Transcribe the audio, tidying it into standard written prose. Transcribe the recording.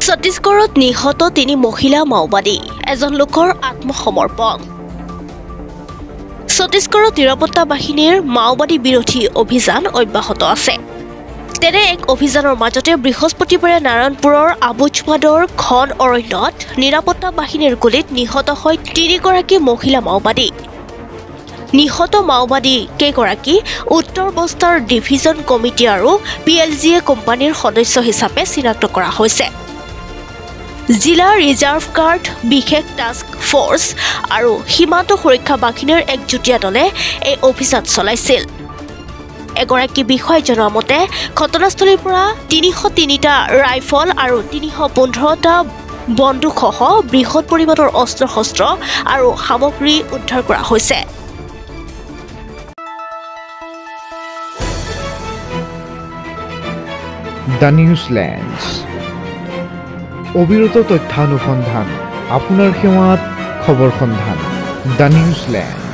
ছত্তীশগড়ত নিহত 3 মহিলা মাওবাদী, এজন লোকৰ আত্মসমৰ্পণ। ছত্তীশগড়ত নিৰাপত্তা বাহিনীৰ মাওবাদী বিৰোধী অভিযান অব্যাহত আছে। তেনে এক অভিযানৰ মাজতে বৃহস্পতিবাৰে নাৰায়ণপুৰৰ আবুজমাদৰ ঘন অৰণ্যত নিৰাপত্তা বাহিনীৰ গুলীত নিহত হয় 3 গৰাকী মহিলা মাওবাদী। নিহত মাওবাদী কেইগৰাকী উত্তৰ বস্তাৰ ডিভিজন কমিটি আৰু PLGA কোম্পানীৰ সদস্য হিচাপে চিনাক্ত কৰা হৈছে। জিলা ৰিজাৰ্ভ গাৰ্ড, বিশেষ টাস্ক ফ'ৰ্চ আৰু সীমান্ত সুৰক্ষা বাহিনীৰ এক যুটীয়া দলে এই অভিযান চলাইছিল। এগৰাকী বিষয়াই জনোৱা মতে ঘটনাস্থলীৰ পৰা 303টা ৰাইফল আৰু 315টা বন্দুকসহ বৃহৎ পৰিমাণৰ অস্ত্ৰ-শস্ত্ৰ আৰু সামগ্ৰী উদ্ধাৰ কৰা হৈছে। দ্য নিউজলেণ্ডছ অবিৰত তথ্যানুসন্ধান, আপোনাৰ সেৱাত খবৰ সন্ধান। দ্য নিউজলেণ্ড।